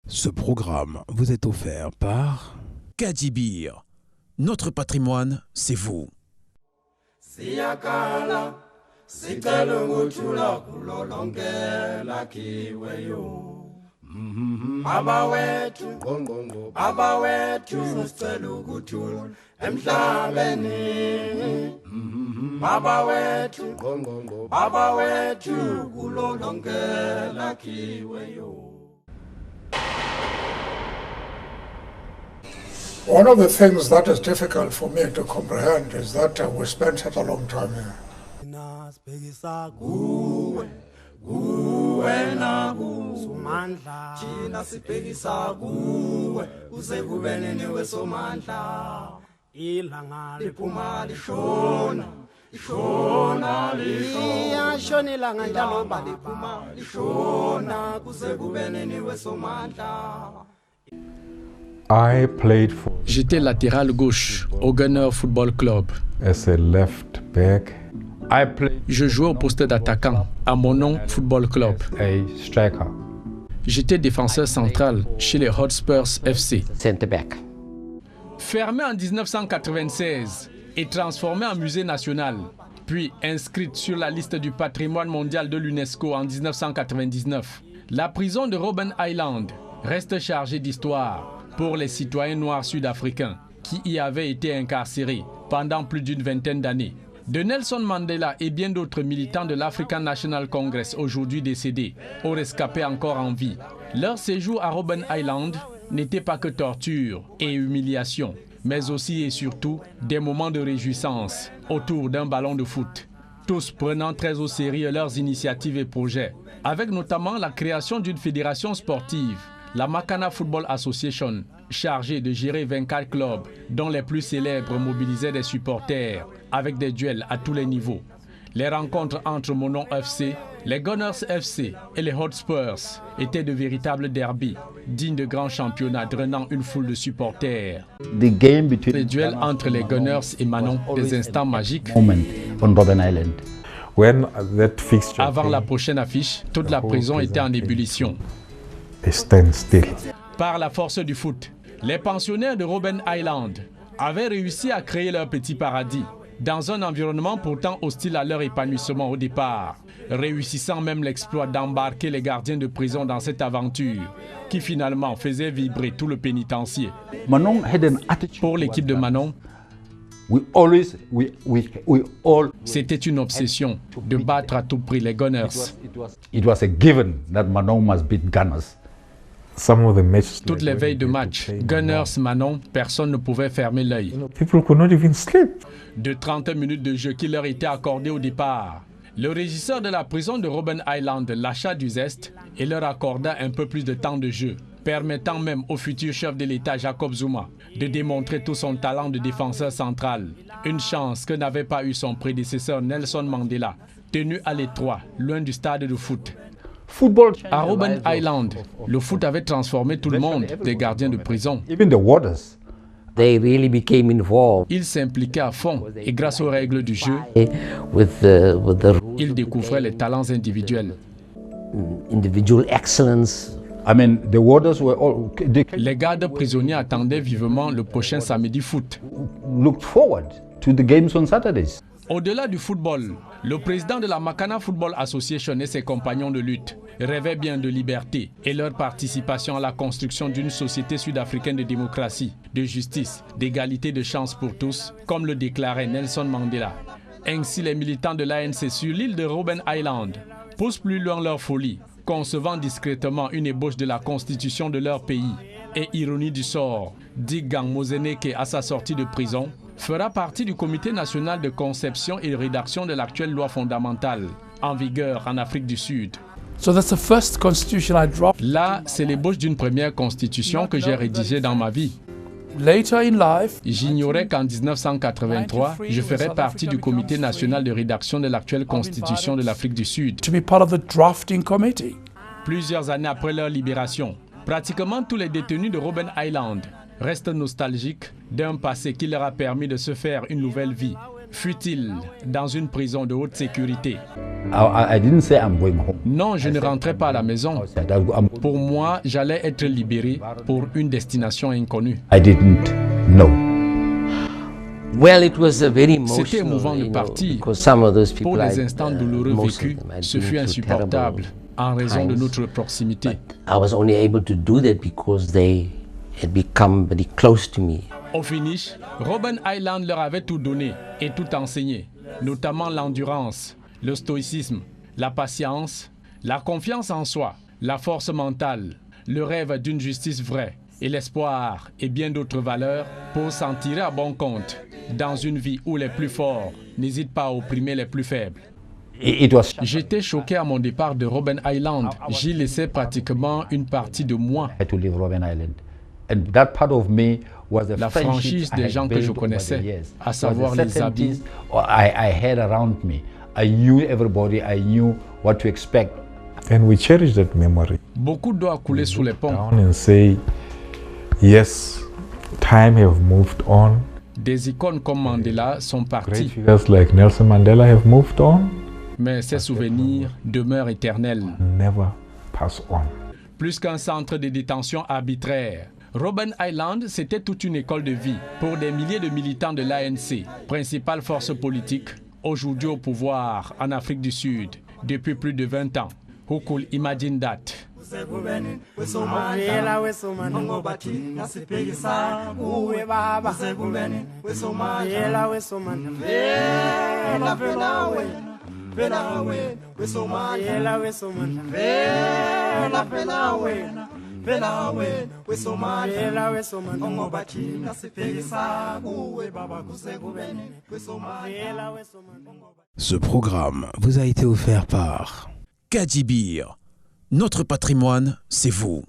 Ce programme vous est offert par Kadibir. Notre patrimoine, c'est vous. Siyakala sicela ukuthula kulo lonke lakhiweyo Baba wethu sicela ukuthula emhlabeni Baba wethu kulo lonke lakhiweyo. One of the things that is difficult for me to comprehend is that we spent such a long time here. I played for J'étais latéral gauche au Gunner Football Club. as a left back. I played Je jouais au poste d'attaquant à Monon Football Club. a striker. J'étais défenseur central chez les Hotspurs FC. Centre back. Fermée en 1996 et transformée en musée national, puis inscrite sur la liste du patrimoine mondial de l'UNESCO en 1999, la prison de Robben Island reste chargée d'histoire pour les citoyens noirs sud-africains qui y avaient été incarcérés pendant plus d'une vingtaine d'années. De Nelson Mandela et bien d'autres militants de l'African National Congress aujourd'hui décédés aux rescapés encore en vie. Leur séjour à Robben Island n'était pas que torture et humiliation, mais aussi et surtout des moments de réjouissance autour d'un ballon de foot. Tous prenant très au sérieux leurs initiatives et projets, avec notamment la création d'une fédération sportive, la Makana Football Association, chargée de gérer 24 clubs, dont les plus célèbres mobilisaient des supporters, avec des duels à tous les niveaux. Les rencontres entre Monon FC, les Gunners FC et les Hotspurs étaient de véritables derbys, dignes de grands championnats drainant une foule de supporters. The game between Les duels entre les Gunners et Manon, des instants magiques. moment on Robben Island. When that fixture Avant la came, prochaine affiche, toute la prison était en ébullition. they stand still. Par la force du foot, les pensionnaires de Robben Island avaient réussi à créer leur petit paradis dans un environnement pourtant hostile à leur épanouissement au départ, réussissant même l'exploit d'embarquer les gardiens de prison dans cette aventure qui finalement faisait vibrer tout le pénitencier. Manon had an attitude. Pour l'équipe de Manon, We all. c'était une obsession de battre à tout prix les Gunners. It was a given that Manon must beat Gunners. Some of the matches, Toutes like les when veilles de they match, played Gunners Manon, personne ne pouvait fermer l'œil. people could not even sleep. De 30 minutes de jeu qui leur étaient accordées au départ, le régisseur de la prison de Robben Island lâcha du zeste et leur accorda un peu plus de temps de jeu, permettant même au futur chef de l'État Jacob Zuma de démontrer tout son talent de défenseur central. Une chance que n'avait pas eu son prédécesseur Nelson Mandela, tenu à l'étroit, loin du stade de foot. Football. À Robben Island, le foot avait transformé tout le monde, des gardiens de prison. Even the warders. They really became involved Ils s'impliquaient à fond et grâce aux règles du jeu, with the ils découvraient les talents individuels. individual excellence. I mean, the warders were all. They Les gardes prisonniers attendaient vivement le prochain samedi foot. looked forward to the games on Saturdays. Au-delà du football, le président de la Makana Football Association et ses compagnons de lutte rêvaient bien de liberté et leur participation à la construction d'une société sud-africaine de démocratie, de justice, d'égalité de chances pour tous, comme le déclarait Nelson Mandela. Ainsi, les militants de l'ANC sur l'île de Robben Island poussent plus loin leur folie, concevant discrètement une ébauche de la constitution de leur pays. Et ironie du sort, Dick Gang Moseneke, à sa sortie de prison, fera partie du comité national de conception et de rédaction de l'actuelle loi fondamentale, en vigueur en Afrique du Sud. So that's the first constitution I dropped. Là, c'est l'ébauche d'une première constitution que j'ai rédigée dans ma vie. Later in life, J'ignorais qu'en 1983, je ferais partie du comité national de rédaction de l'actuelle constitution de l'Afrique du Sud. to be part of the drafting committee. Plusieurs années après leur libération, pratiquement tous les détenus de Robben Island restent nostalgiques d'un passé qui leur a permis de se faire une nouvelle vie fut-il dans une prison de haute sécurité. I didn't say I'm going home. Non, je ne rentrais pas à la maison. Pour moi, j'allais être libéré pour une destination inconnue. I didn't know. Well, it was a very C'était émouvant de partir. Pour les instants douloureux vécus, ce fut insupportable en raison de notre proximité. I was only able to do that because they had become very close to me. Au finish, Robben Island leur avait tout donné et tout enseigné, notamment l'endurance, le stoïcisme, la patience, la confiance en soi, la force mentale, le rêve d'une justice vraie et l'espoir et bien d'autres valeurs pour s'en tirer à bon compte dans une vie où les plus forts n'hésitent pas à opprimer les plus faibles. J'étais choqué à mon départ de Robben Island. J'y laissais pratiquement une partie de moi. La franchise des gens que je connaissais, à savoir les amis. And we cherish that memory. Beaucoup d'eau coulé sous les ponts. And say, yes, time have moved on. Des icônes comme Mandela sont Great parties, figures like Nelson Mandela have moved on. mais ces souvenirs demeurent éternels. Never pass on. Plus qu'un centre de détention arbitraire, Robben Island, c'était toute une école de vie pour des milliers de militants de l'ANC, principale force politique, aujourd'hui au pouvoir en Afrique du Sud depuis plus de 20 ans. Who could imagine that? Ce programme vous a été offert par Kajibir, notre patrimoine, c'est vous.